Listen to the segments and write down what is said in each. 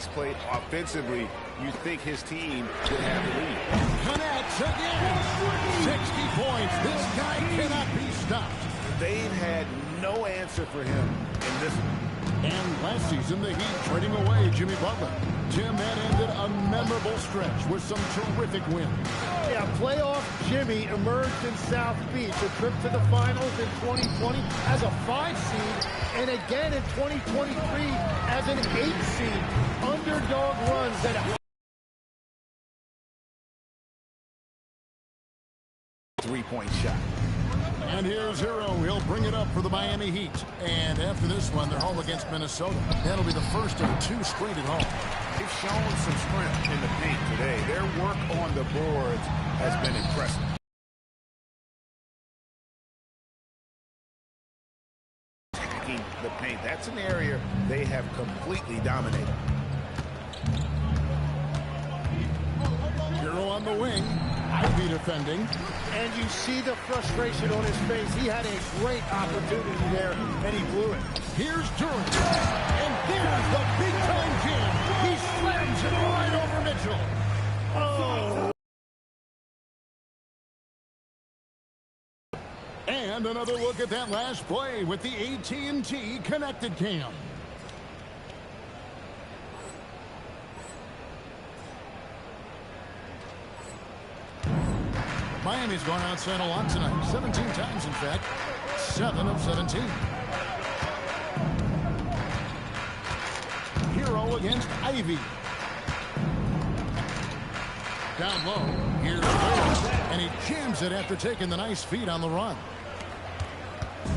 this plate offensively, you think his team would have the lead. Connects again. 60 points. This guy cannot be stopped. They've had no answer for him in this one. And last season, the Heat trading away Jimmy Butler. Tim, that ended a memorable stretch with some terrific wins. Yeah, playoff Jimmy emerged in South Beach, a trip to the finals in 2020 as a 5 seed, and again in 2023 as an 8 seed. Underdog runs that three-point shot. And here's Hero. He'll bring it up for the Miami Heat. And after this one, they're home against Minnesota. That'll be the first of 2 straight at home. They've shown some strength in the paint today. Their work on the boards has been impressive. Attacking the paint, that's an area they have completely dominated. Hero on the wing. Ivy defending. And you see the frustration on his face. He had a great opportunity there, and he blew it. Here's Durant. And there's the big-time jam. He slams it right over Mitchell. Oh. And another look at that last play with the AT&T connected cam. Miami's gone outside a lot tonight. 17 times, in fact. 7 of 17. Hero against Ivy. Down low. Here's Durant. And he jams it after taking the nice feed on the run.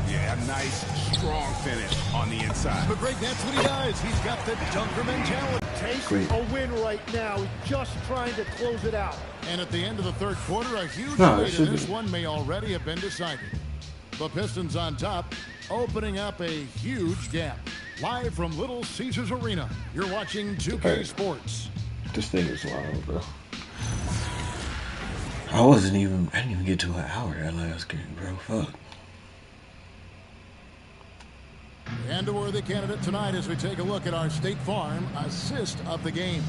Yeah, a nice, strong finish on the inside. But Greg, that's what he does. He's got the dunker mentality. Takes a win right now. He's just trying to close it out. And at the end of the third quarter, a huge lead in this one may already have been decided. The Pistons on top, opening up a huge gap. Live from Little Caesars Arena, you're watching 2K Sports. This thing is wild, bro. I didn't even get to an hour that last game, bro. Fuck. And a worthy candidate tonight as we take a look at our State Farm assist of the game.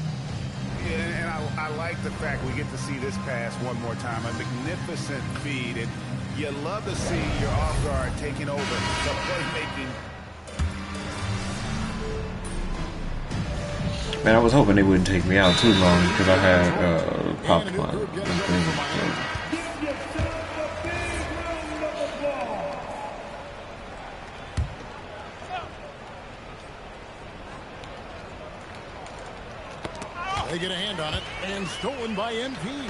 Yeah, and I like the fact we get to see this pass one more time. A magnificent feed, and you love to see your off guard taking over the playmaking. Man, I was hoping they wouldn't take me out too long because I had popcorn. They get a hand on it, and stolen by MP.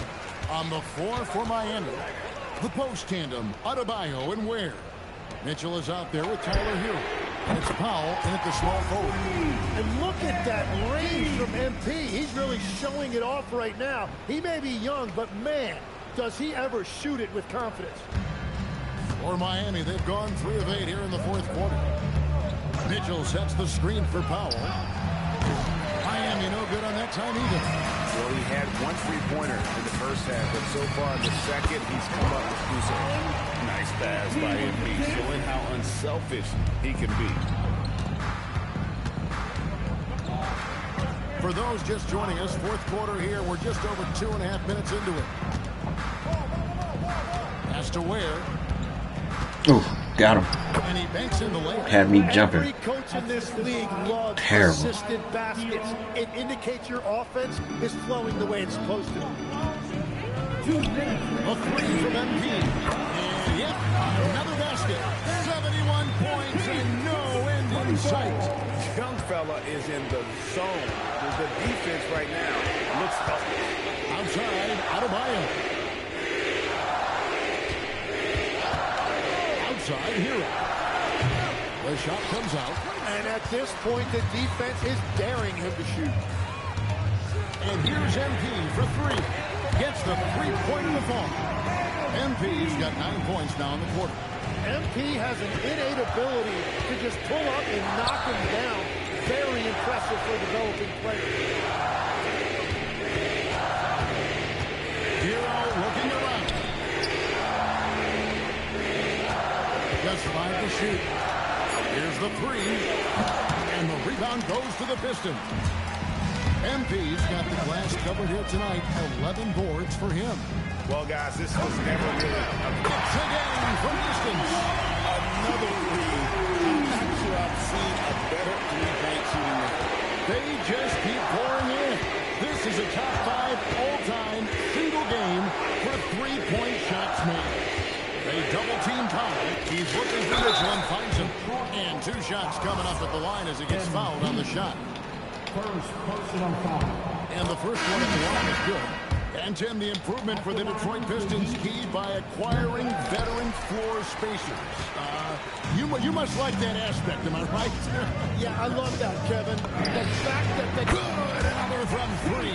On the floor for Miami. The post tandem, Adebayo and Ware. Mitchell is out there with Tyler Hero. And it's Powell in at the small forward. And look at that range from MP. He's really showing it off right now. He may be young, but man, does he ever shoot it with confidence. For Miami, they've gone 3 of 8 here in the fourth quarter. Mitchell sets the screen for Powell. Miami no good on that time either. Well, he had 1 3-pointer in the first half, but so far in the second, he's come up with 2 something. Nice pass by MP, showing how unselfish he can be. For those just joining us, fourth quarter here, we're just over 2.5 minutes into it. Pass to Ware. Ooh, got him. And he banks in the layup. Had me jumping. Every coach in this league loves assisted baskets. It indicates your offense is flowing the way it's supposed to. A 3 from MP. And yep, another basket. 71 points and no end in sight. Young fella is in the zone. The defense right now looks healthy. Outside, Adebayo. Outside, Hero. The shot comes out. And at this point, the defense is daring him to shoot. And here's MP for 3. Gets the 3-point in the fall. MP's got 9 points now in the quarter. MP has an innate ability to just pull up and knock him down. Very impressive for a developing player. Hero looking around. Just 5 to shoot. Here's the 3. And the rebound goes to the Pistons. MP's got the glass covered here tonight. 11 boards for him. Well, guys, this was never really It's again from distance. Another lead. I'm not sure I've seen a better three-point shooting rate. They just keep pouring in. This is a top 5 all-time single game for three-point shots made. They double-team Powell. He's looking for Mitchell and finds him. And 2 shots coming up at the line as he gets fouled on the shot. And the first one at the line is good. And Tim, the improvement for the Detroit Pistons keyed by acquiring veteran floor spacers. You must like that aspect, am I right? Yeah, I love that, Kevin. The fact that they... Good, another from 3.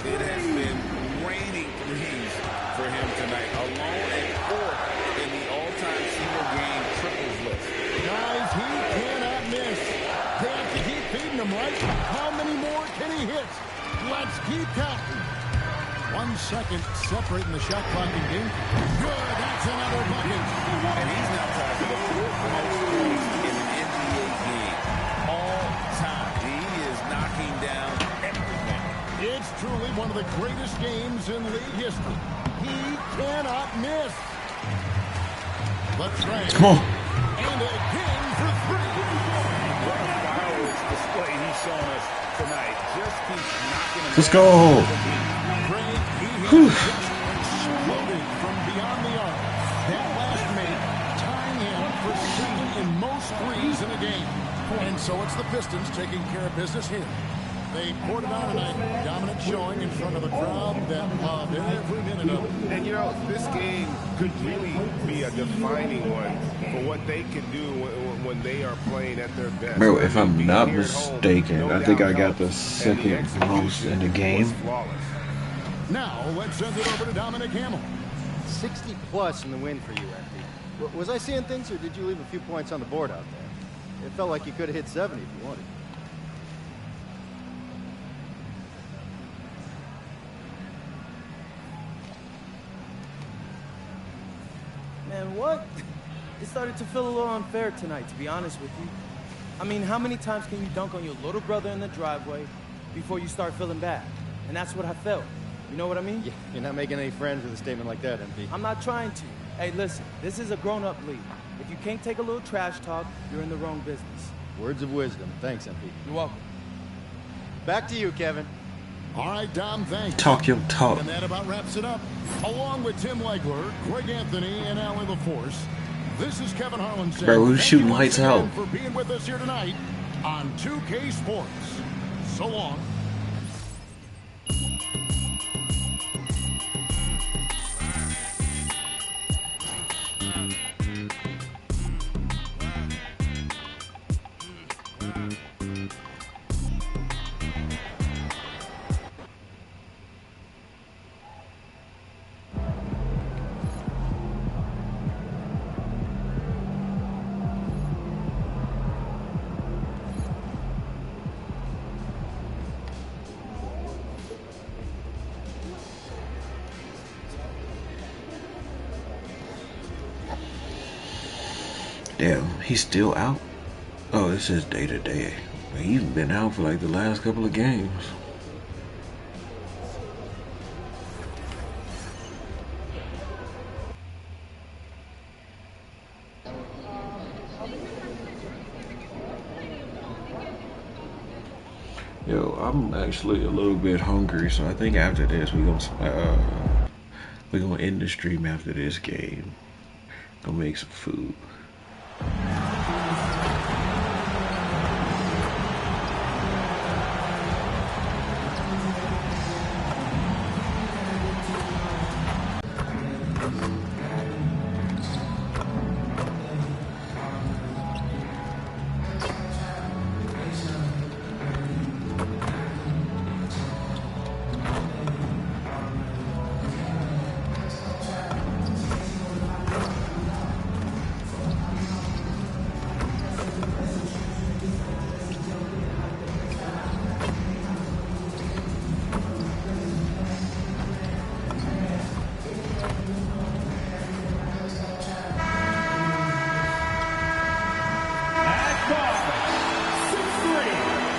It has been raining threes for him tonight, alone at 4th in the all-time single-game triples list. Guys, he cannot miss. They have to keep feeding him, right? How many more can he hit? Let's keep counting. 1 second separating the shot clock in game. Good, that's another bucket. And he's now tied for the 4th most points in an NBA game all time. He is knocking down everything. It's truly one of the greatest games in league history. He cannot miss. Let's try it. Oh. And again for 3. What a fireworks display he's shown us tonight. Just keeps knocking him Let's down. go. Craig, he has just exploded from beyond the arc. That last make tying him for second in most threes in a game. And so it's the Pistons taking care of business here. They poured it on tonight. Dominant showing in front of a crowd that loved every minute of it. And, you know, this game could really be a defining one for what they can do when they are playing at their best. Bro, if I'm not mistaken, I think I got the second most in the game. Now, let's send it over to Dominic Hamill. 60 plus in the win for you, MP. Was I seeing things, or did you leave a few points on the board out there? It felt like you could have hit 70 if you wanted. Man, what? It started to feel a little unfair tonight, to be honest with you. I mean, how many times can you dunk on your little brother in the driveway before you start feeling bad? And that's what I felt. You know what I mean? Yeah, you're not making any friends with a statement like that, MP. I'm not trying to. Hey, listen, this is a grown-up league. If you can't take a little trash talk, you're in the wrong business. Words of wisdom. Thanks, MP. You're welcome. Back to you, Kevin. All right, Dom, thanks. Talk your talk. And that about wraps it up. Along with Tim Legler, Craig Anthony, and Allie LaForce, this is Kevin Harlan saying, Bro, who's thank shooting you lights once again out? for being with us here tonight on 2K Sports. So long. Damn, he's still out? Oh, this is day to day. He's been out for like the last couple of games. Yo, I'm actually a little bit hungry, so I think after this we're gonna end the stream after this game. Go make some food.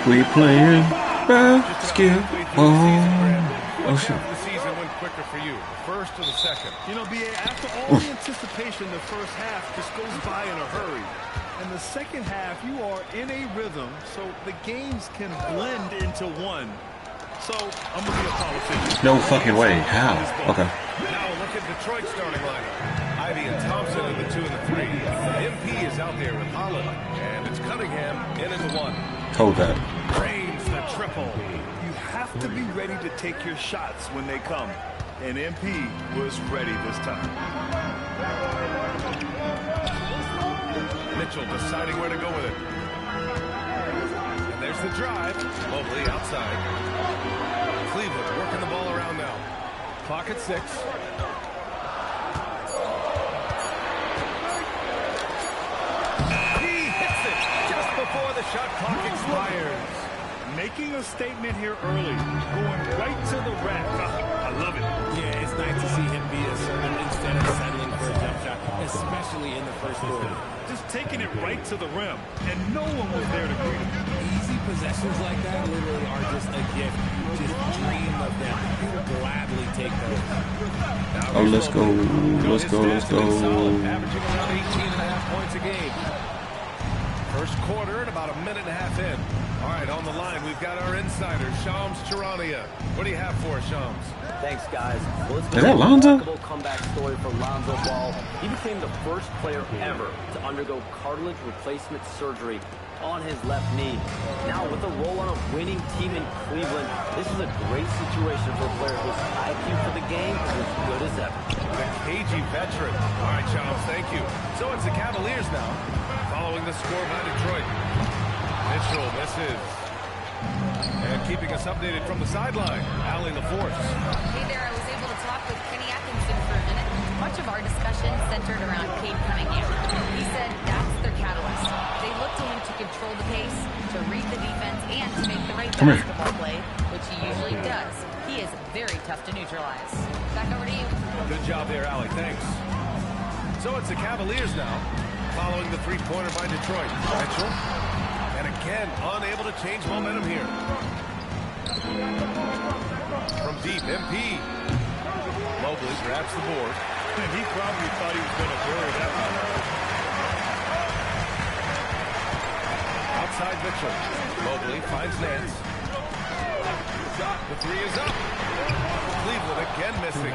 We playing? basketball. Oh shit. The season went quicker for you, the first or the second? You know, B.A., after all the anticipation, the first half just goes by in a hurry. And the second half, you are in a rhythm, so the games can blend into one. So, I'm going to be a politician. No fucking way. How? Okay. Now look at Detroit's starting lineup. Ivy and Thompson in the 2 and the 3. MP is out there with Holland, and it's Cunningham in at the 1. Hold that. Reigns the triple. You have to be ready to take your shots when they come. And MP was ready this time. Mitchell deciding where to go with it. And there's the drive. Mobley outside. Cleveland working the ball around now. Clock at 6. He hits it just before the shot clock expires. Making a statement here early. Going right to the rack. I love it. Yeah, it's nice to see him be assertive instead of settling for a jump shot, especially in the first quarter. Just taking it right to the rim, and no one was there to greet him. Easy possessions like that literally are just a gift. Just dream of them. You'll gladly take those. Oh, let's go. Let's go. Let's go. Averaging around 18.5 points a game. First quarter and about a minute and a half in. All right, on the line, we've got our insider, Shams Charania. What do you have for us, Shams? Thanks, guys. Well, it's Is that Lonzo? A comeback story for Lonzo Ball. He became the first player ever to undergo cartilage replacement surgery on his left knee. Now, with a role on a winning team in Cleveland, this is a great situation for a player whose IQ for the game is as good as ever. The cagey veteran. All right, Shams, thank you. So it's the Cavaliers now, following the score by Detroit. Mitchell misses. And keeping us updated from the sideline, Allie LaForce. Hey there, I was able to talk with Kenny Atkinson for a minute. Much of our discussion centered around Cade Cunningham. He said that's their catalyst. They look to him to control the pace, to read the defense, and to make the right basketball play, which he usually does. He is very tough to neutralize. Back over to you. Good job there, Allie. Thanks. So it's the Cavaliers now, following the three-pointer by Detroit. Mitchell. And again, unable to change momentum here. From deep, MP. Mobley grabs the board. And he probably thought he was going to bury that one. Outside Mitchell. Mobley finds Nance. The 3 is up. Cleveland again missing.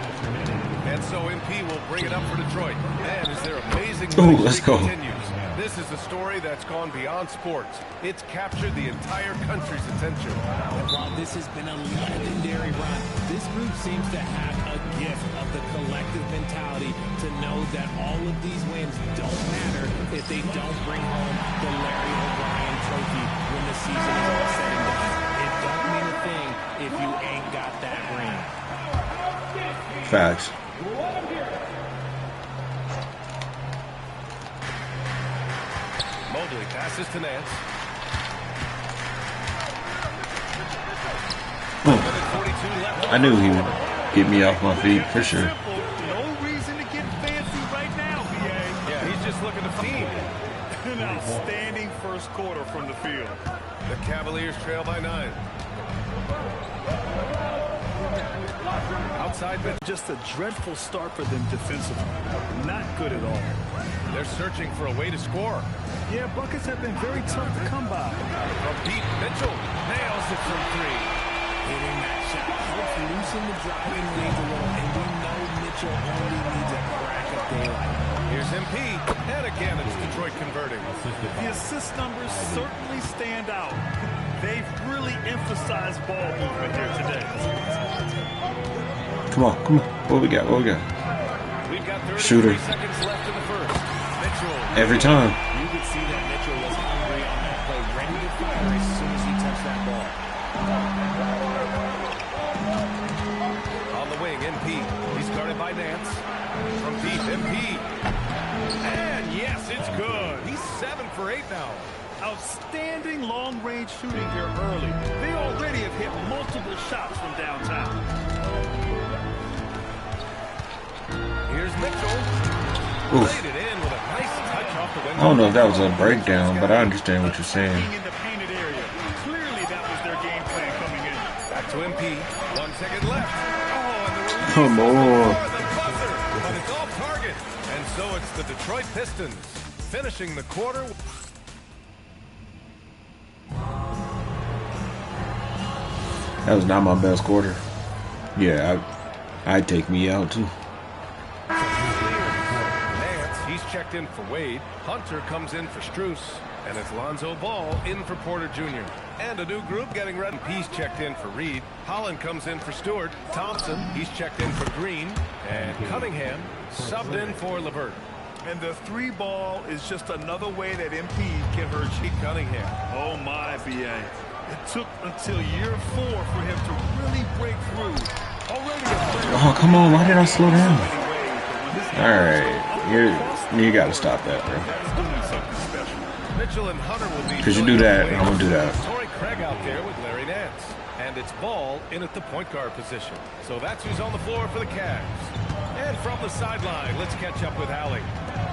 And so MP will bring it up for Detroit. And as their amazing let's go. Continues. This is a story that's gone beyond sports. It's captured the entire country's attention. And while this has been a legendary run, this group seems to have a gift of the collective mentality to know that all of these wins don't matter if they don't bring home the Larry O'Brien trophy when the season is all said and done. It don't mean a thing if you ain't got that ring. Facts. Mobley passes to Nance. I knew he would get me off my feet for sure. No reason to get fancy right now, BA. Yeah, he's just looking to feed. An outstanding first quarter from the field. The Cavaliers trail by 9. Outside, but just a dreadful start for them defensively. Not good at all. They're searching for a way to score. Yeah, buckets have been very tough to come by. From deep, Mitchell nails it from 3. Hitting that shot helps loosen the driving lanes a little, and we know Mitchell only needs a crack of daylight. Here's MP, and again it's Detroit converting. The assist numbers certainly stand out. They've really emphasized ball movement here today. Come on, come on. What we got? What we got? We've got 33 Shooter. seconds left in the first. Mitchell. Every time. You could see that Mitchell was hungry on that play, ready to fire as soon as he touched that ball. On the wing, MP. He's guarded by Nance. From deep, MP. And yes, it's good. He's 7 for 8 now. Outstanding long-range shooting here early. They already have hit multiple shots from downtown. Here's Mitchell. Oof. Laid it in with a nice touch off the window. I don't know if that was a breakdown, but I understand what you're saying. In the painted area. Clearly that was their game plan to MP. 1 second left. Oh, and the release. Come on. The buzzer, but it's off target. And so it's the Detroit Pistons finishing the quarter. That was not my best quarter. Yeah, I'd take me out too. Nance, he's checked in for Wade. Hunter comes in for Strus. And it's Lonzo Ball in for Porter Jr. And a new group getting ready. He's checked in for Reed. Holland comes in for Stewart. Thompson, he's checked in for Green. And Cunningham subbed in for LeVert. And the 3-ball is just another way that MP can hurt Chief Cunningham. Oh my, BA. It took until year 4 for him to really break through. Oh, come on. Why did I slow down? All right. You got to stop that, bro. Mitchell and Hunter will be. Because you do that, I'm going to do that. Torrey Craig out there with Larry Nance. And it's Ball in at the point guard position. So that's who's on the floor for the Cavs. And from the sideline, let's catch up with Allie.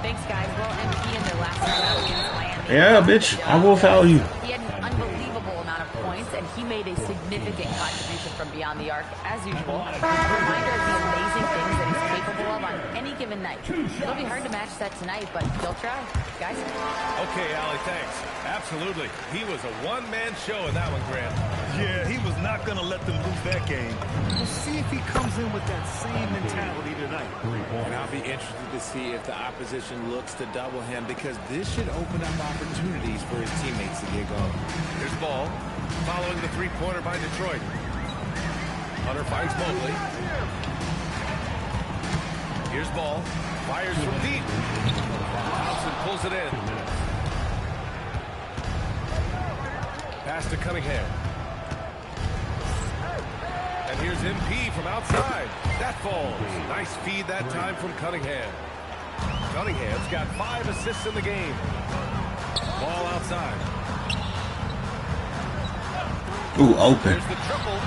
Thanks, guys. Well, MP in their last round out against Miami. Yeah, bitch. I will foul you. He had an unbelievable amount of points, and he made a significant contribution from beyond the arc, as usual. A reminder of the amazing things that he's capable of on any given night. It'll be hard to match that tonight, but he'll try. Guys? Okay, Allie, thanks. Absolutely. He was a one-man show in that one, Grant. Yeah, he was not going to let them lose that game. We'll see if he comes in with that same mentality tonight. And I'll be interested to see if the opposition looks to double him, because this should open up opportunities for his teammates to get going. Here's Ball, following the three-pointer by Detroit. Hunter finds Mobley. Here's Ball, fires from deep. Thompson pulls it in. Pass to Cunningham. And here's MP from outside. That falls. Nice feed that time from Cunningham. Cunningham's got 5 assists in the game. Ball outside. Ooh, open. There's the triple.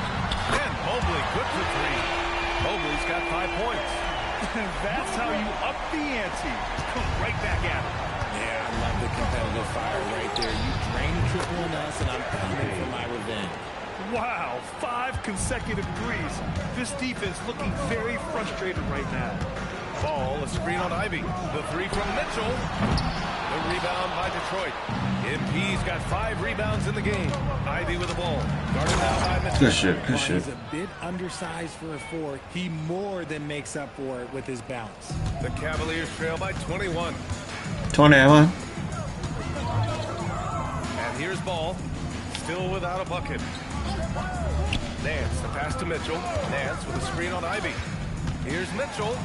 And Mobley good for 3. Mobley's got 5 points. That's how you up the ante. Come right back at it. Yeah, I love the competitive fire right there. You drain a triple on us, and I'm coming for my revenge. Wow, 5 consecutive threes. This defense looking very frustrated right now. Ball, a screen on Ivy. The 3 from Mitchell. The rebound by Detroit. MP's got 5 rebounds in the game. Ivy with the ball. Guarded now by Mitchell. Good shit, good shit. He's a bit undersized for a 4. He more than makes up for it with his bounce. The Cavaliers trail by 21. 21. And here's Ball. Still without a bucket. Nance, the pass to Mitchell. Nance with a screen on Ivy. Here's Mitchell.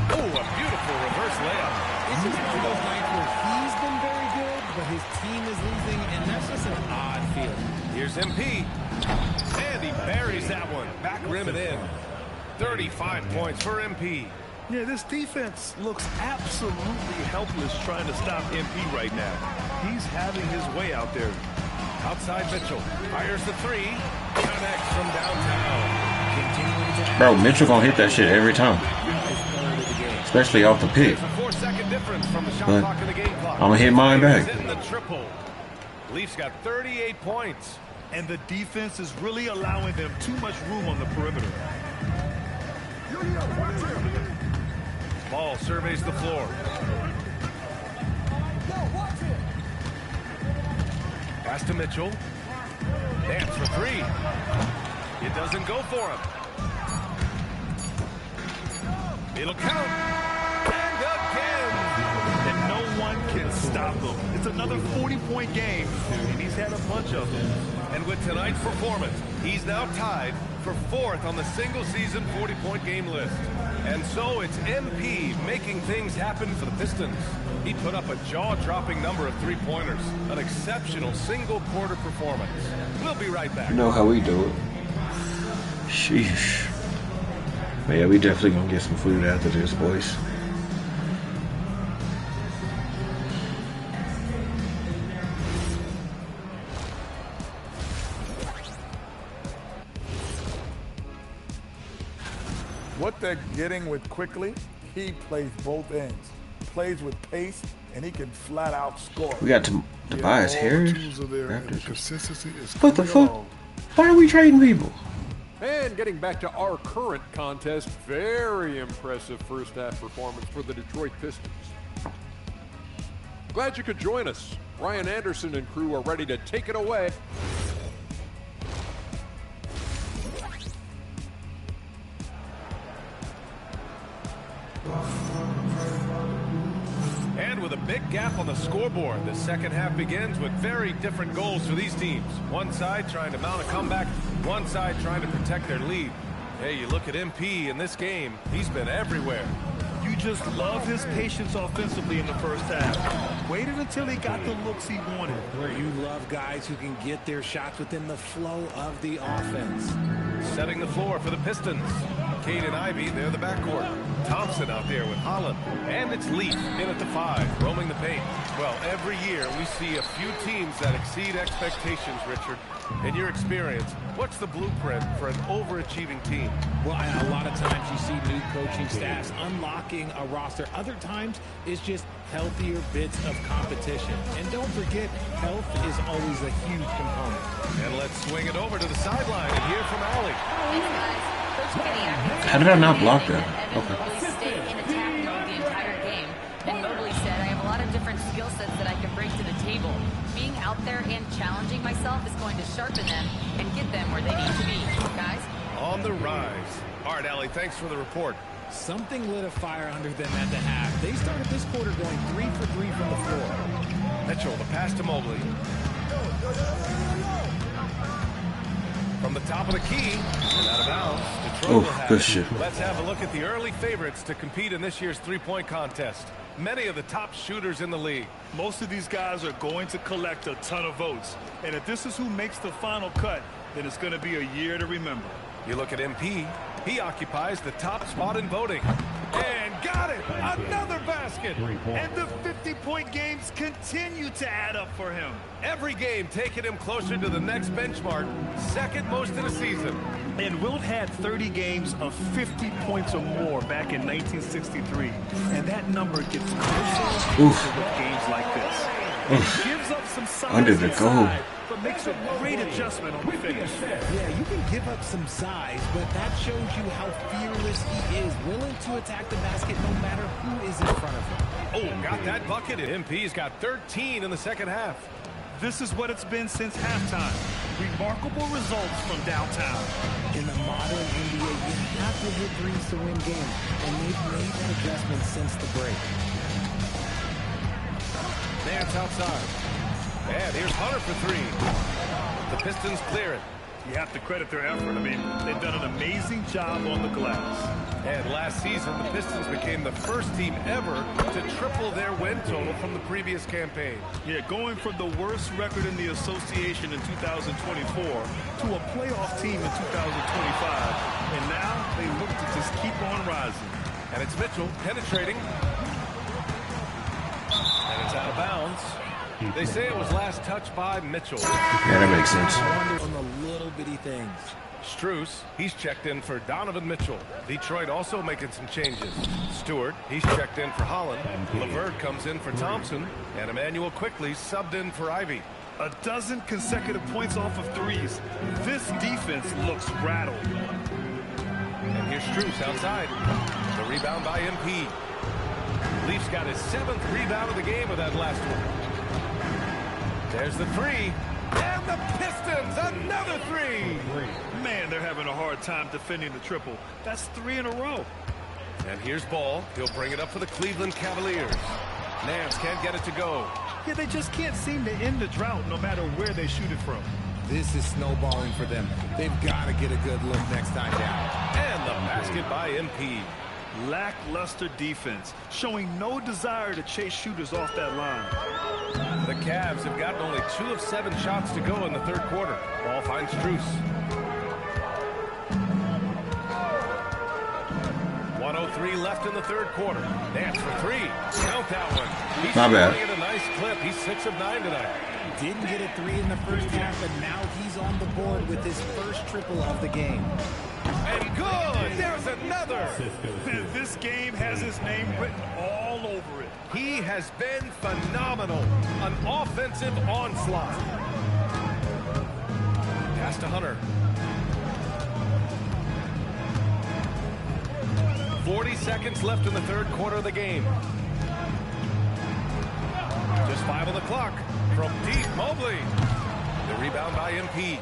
Oh, a beautiful reverse layup. This is one of those nights where he's been very good, but his team is losing, and that's just an odd feeling. Here's MP. And he buries that one. Back rim and in. 35 points for MP. Yeah, this defense looks absolutely helpless trying to stop MP right now. He's having his way out there. Outside Mitchell. Fires the 3. Connects from downtown. Bro, Mitchell gonna hit that shit every time. Especially off the pick. There's a 4-second difference from the shot clock and the game clock. I'm gonna hit mine back. In the triple. Leafs got 38 points. And the defense is really allowing them too much room on the perimeter. Ball surveys the floor. Pass to Mitchell. Dance for 3. It doesn't go for him. It'll count. And again. And no one can stop him. It's another 40-point game, and he's had a bunch of them. And with tonight's performance, he's now tied for 4th on the single-season 40-point game list. And so it's MP making things happen for the Pistons. He put up a jaw-dropping number of 3-pointers. An exceptional single-quarter performance. We'll be right back. You know how we do it. Sheesh. But yeah, we definitely gonna get some food after this, boys. What they're getting with Quickly, he plays both ends. Plays with pace, and he can flat out score. We got Tobias Harris. Consistency is What the fuck? Why are we trading people? And getting back to our current contest, very impressive first half performance for the Detroit Pistons. Glad you could join us. Ryan Anderson and crew are ready to take it away. And with a big gap on the scoreboard, the second half begins with very different goals for these teams. One side trying to mount a comeback, one side trying to protect their lead. Hey, you look at MP in this game, he's been everywhere. You just love his patience offensively in the first half. Waited until he got the looks he wanted. You love guys who can get their shots within the flow of the offense. Setting the floor for the Pistons. Cade and Ivy, they're the backcourt. Thompson out there with Holland. And it's Leaf in at the 5, roaming the paint. Well, every year we see a few teams that exceed expectations, Richard. In your experience, what's the blueprint for an overachieving team? Well, a lot of times you see new coaching staffs unlocking a roster. Other times it's just healthier bits of competition. And don't forget, health is always a huge component. And let's swing it over to the sideline and hear from Allie. How did I not block that? Okay. Stay in attack mode the entire game. And Mobley said, I have a lot of different skill sets that I can bring to the table. Being out there and challenging myself is going to sharpen them and get them where they need to be. Guys? On the rise. All right, Allie, thanks for the report. Something lit a fire under them at the half. They started this quarter going 3 for 3 from the floor. Mitchell, the pass to Mobley. From the top of the key, and out of bounds. Detroit will have good it. shit. Let's have a look at the early favorites to compete in this year's three-point contest. Many of the top shooters in the league. Most of these guys are going to collect a ton of votes. And if this is who makes the final cut, then it's going to be a year to remember. You look at MP, he occupies the top spot in voting. And got it! Another basket! And the 50-point games continue to add up for him. Every game taking him closer to the next benchmark, second most in a season. And Wilt had 30 games of 50 points or more back in 1963. And that number gets closer with games like this. He gives up some size under the goal, but makes a great adjustment on the finish. Yeah, you can give up some size, but that shows you how fearless he is, willing to attack the basket no matter who is in front of him. Oh, got that bucket. MP's got 13 in the second half. This is what it's been since halftime. Remarkable results from downtown. In the modern NBA, you have to hit threes to win games, and they've made an adjustment since the break. Nance outside. And here's Hunter for 3. The Pistons clear it. You have to credit their effort. I mean, they've done an amazing job on the glass. And last season, the Pistons became the first team ever to triple their win total from the previous campaign. Yeah, going from the worst record in the association in 2024 to a playoff team in 2025. And now they look to just keep on rising. And it's Mitchell penetrating. And it's out of bounds. They say it was last touched by Mitchell. Yeah, that makes sense. On the little bitty things. Strus, he's checked in for Donovan Mitchell. Detroit also making some changes. Stewart, he's checked in for Holland. LeVert comes in for Thompson. And Emmanuel quickly subbed in for Ivy. A dozen consecutive points off of threes. This defense looks rattled. And here's Strus outside. The rebound by MP. Leafs got his 7th rebound of the game with that last one. There's the 3. And the Pistons, another 3. Man, they're having a hard time defending the triple. That's 3 in a row. And here's Ball. He'll bring it up for the Cleveland Cavaliers. Nance can't get it to go. Yeah, they just can't seem to end the drought no matter where they shoot it from. This is snowballing for them. They've got to get a good look next time down. And the basket by MP. Lackluster defense, showing no desire to chase shooters off that line. The Cavs have gotten only 2 of 7 shots to go in the third quarter. Ball finds Strus. 1:03 left in the third quarter. Nance for 3. Count that one. He's running at a nice clip. He's 6 of 9 tonight. Didn't get a 3 in the first half, but now he's on the board with his first triple of the game. And good! There's another! This game has his name written all over it. He has been phenomenal. An offensive onslaught. Pass to Hunter. 40 seconds left in the third quarter of the game. Just 5 on the clock. From deep, Mobley. The rebound by MP.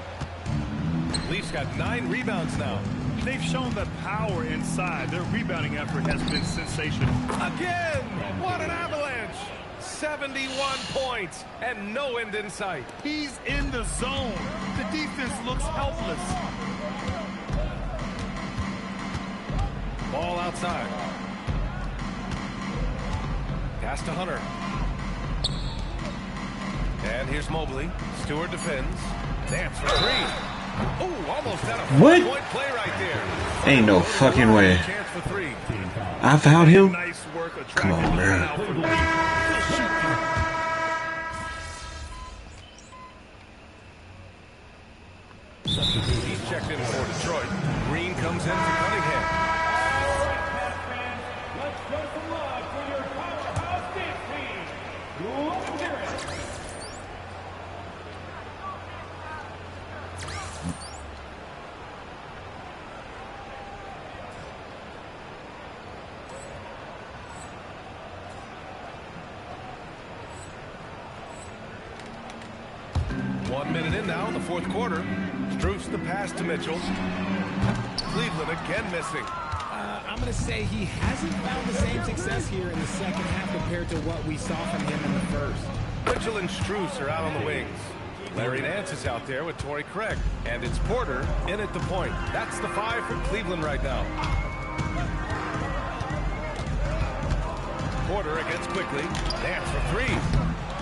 Leafs got 9 rebounds now. They've shown the power inside. Their rebounding effort has been sensational. Again! What an avalanche! 71 points and no end in sight. He's in the zone. The defense looks helpless. Ball outside. Pass to Hunter. And here's Mobley. Stewart defends. Dance for 3. Oh, almost had a 4-point play right there. Ain't no fucking way. Chance for 3. I found him. Nice work. Come on, man. He's checked in for Detroit. Green comes in for Cunningham. Let's show some love for your powerhouse dance team. Let's hear it. One minute in now in the fourth quarter. Strus the pass to Mitchell. Cleveland again missing. I'm going to say he hasn't found the same success here in the second half compared to what we saw from him in the first. Mitchell and Strus are out on the wings. Larry Nance is out there with Torrey Craig. And it's Porter in at the point. That's the 5 for Cleveland right now. Porter against quickly. Nance for 3.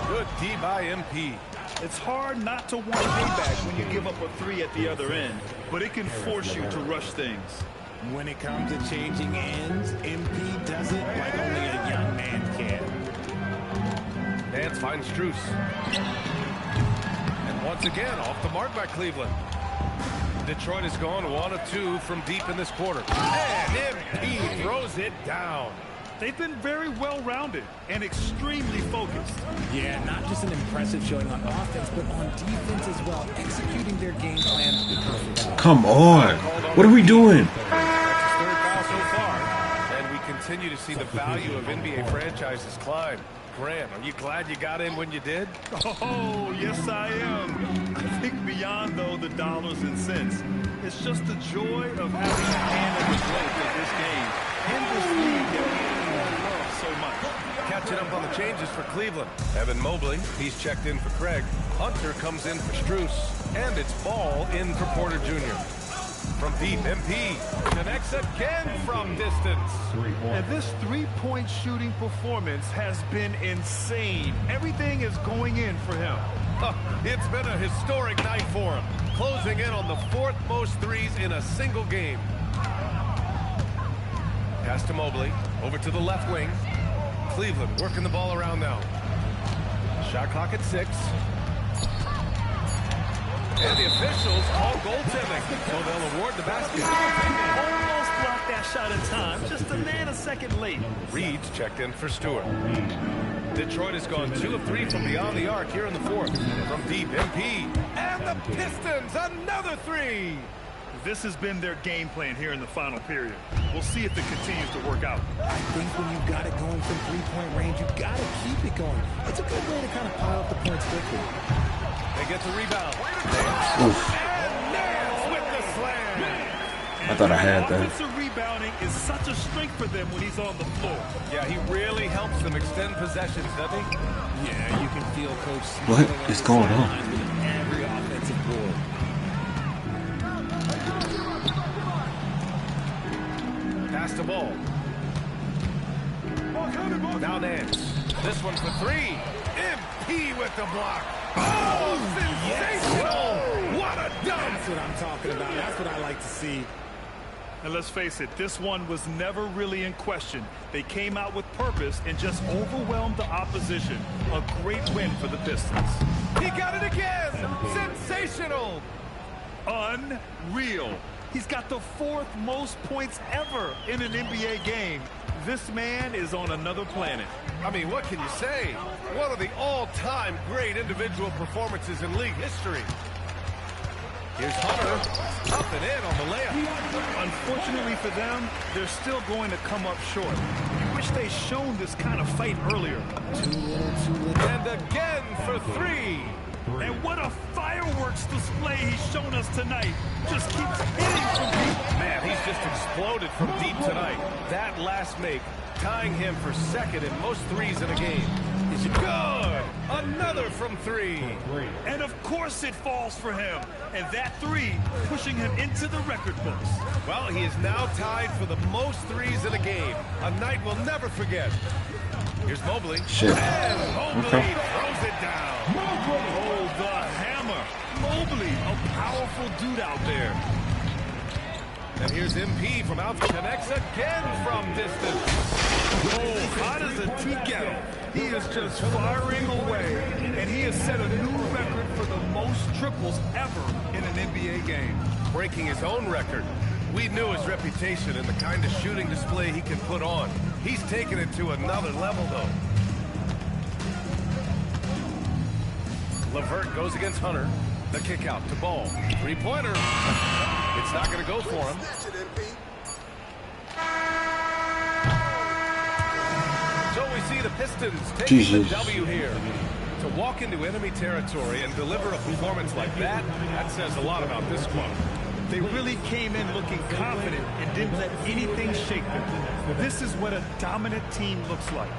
Good D by MP. It's hard not to want payback when you give up a 3 at the other end, but it can force you to rush things. When it comes to changing ends, MP does it like only a young man can. Nance finds Strus. And once again, off the mark by Cleveland. Detroit has gone 1 of 2 from deep in this quarter. And MP throws it down. They've been very well-rounded and extremely focused. Yeah, not just an impressive showing on offense, but on defense as well, executing their game plan perfectly. Come on. What are we doing? That's his 3rd foul so far. And we continue to see the value of NBA franchises climb. Graham, are you glad you got in when you did? Oh, yes, I am. I think beyond, though, the dollars and cents, it's just the joy of having a hand in the growth of this game and this league that we love so much. Catching up on the changes for Cleveland. Evan Mobley, he's checked in for Craig. Hunter comes in for Strus. And it's Ball in for Porter Jr. From deep, MP connects again from distance. And this three-point shooting performance has been insane. Everything is going in for him. It's been a historic night for him, closing in on the 4th most threes in a single game. Pass to Mobley, over to the left wing. Cleveland working the ball around now. Shot clock at 6. And the officials call goaltending, so they'll award the basket. Almost blocked that shot in time, just a nanosecond late. Reed's checked in for Stewart. Detroit has gone 2 of 3 from beyond the arc here in the 4th. From deep, MP. And the Pistons, another 3. This has been their game plan here in the final period. We'll see if it continues to work out. I think when you've got it going from three-point range, you've got to keep it going. It's a good way to kind of pile up the points quickly. They get the rebound. And Nance with the slam. I thought I had that. Offensive rebounding is such a strength for them when he's on the floor. Yeah, he really helps them extend possessions, doesn't he? Yeah, you can feel Coach What is going on? Every offensive board. Pass the ball. Now Nance. This one for 3. MP with the block. Oh, sensational! What a dunk! That's what I'm talking about. That's what I like to see. And let's face it, this one was never really in question. They came out with purpose and just overwhelmed the opposition. A great win for the Pistons. He got it again! Sensational! Unreal. He's got the 4th most points ever in an NBA game. This man is on another planet. I mean, what can you say? One of the all-time great individual performances in league history. Here's Hunter, up and in on the layup. Unfortunately, Unfortunately for them, they're still going to come up short. I wish they'd shown this kind of fight earlier. And again for three. And what a fireworks display he's shown us tonight. Just keeps hitting from deep. Man, he's just exploded from deep tonight. That last make, tying him for second in most threes in a game. Is good. Another from three. And of course it falls for him. And that three pushing him into the record books. Well, he is now tied for the most threes in a game. A night we'll never forget. Here's Mobley. Shit. And Mobley throws it down. Oh, the hammer. Mobley, a powerful dude out there. And here's MP from out, connects again from distance. Oh, hot as a tea kettle. He is just firing away. And he has set a new record for the most triples ever in an NBA game. Breaking his own record. We knew his reputation and the kind of shooting display he can put on. He's taken it to another level, though. LeVert goes against Hunter. The kick out to Ball. Three-pointer. It's not going to go for him. So we see the Pistons taking the W here. To walk into enemy territory and deliver a performance like that, that says a lot about this squad. They really came in looking confident and didn't let anything shake them. This is what a dominant team looks like.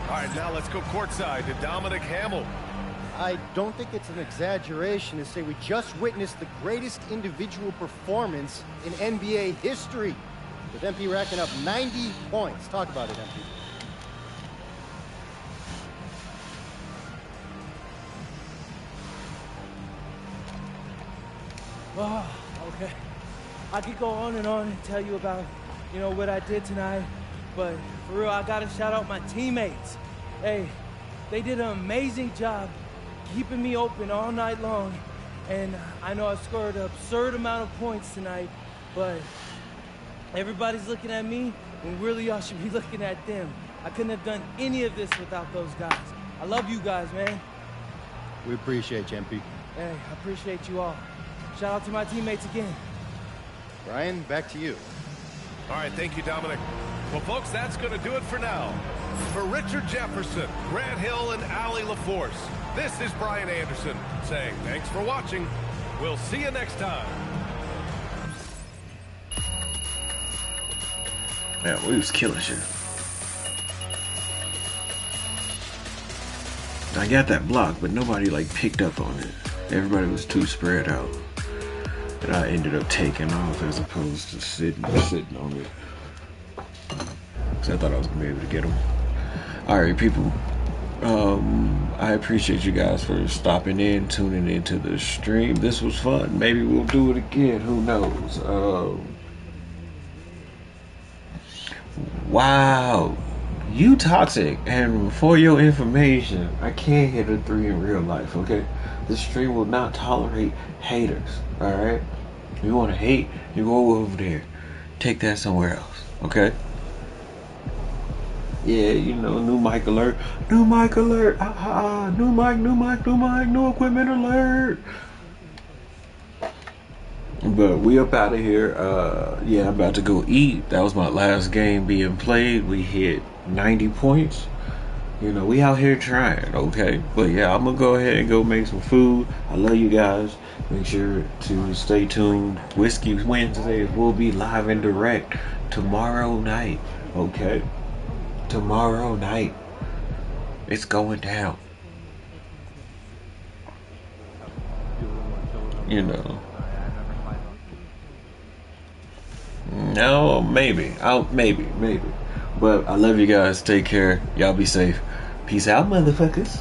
All right, now let's go courtside to Dominic Hamill. I don't think it's an exaggeration to say we just witnessed the greatest individual performance in NBA history, with MP racking up 90 points. Talk about it, MP. Oh, okay. I could go on and tell you about, what I did tonight, but for real, I gotta shout out my teammates. Hey, they did an amazing job keeping me open all night long, and I know I scored an absurd amount of points tonight, but everybody's looking at me when really y'all should be looking at them. I couldn't have done any of this without those guys. I love you guys, man. We appreciate you, MP. Hey, I appreciate you all. Shout out to my teammates again. Brian, back to you. All right, thank you, Dominic. Well, folks, that's going to do it for now. For Richard Jefferson, Grant Hill, and Allie LaForce, this is Brian Anderson saying thanks for watching. We'll see you next time. Yeah, we was killing shit. I got that block, but nobody picked up on it. Everybody was too spread out. And I ended up taking off as opposed to sitting on it. Because I thought I was going to be able to get them. Alright, people. I appreciate you guys for stopping in, tuning into the stream. This was fun. Maybe we'll do it again. Who knows? Wow. You toxic. And for your information, I can't hit a 3 in real life, okay? This stream will not tolerate haters, alright? If you want to hate, you go over there. Take that somewhere else, okay? Yeah, new mic alert. New mic alert. New mic, new equipment alert. But we up out of here. Yeah, I'm about to go eat. That was my last game being played. We hit 90 points. We out here trying, okay? But yeah, I'm gonna go ahead and go make some food. I love you guys. Make sure to stay tuned. Whiskey Wednesdays will be live and direct tomorrow night, okay? Tomorrow night. It's going down. No, maybe. Maybe. But I love you guys. Take care. Y'all be safe. Peace out, motherfuckers.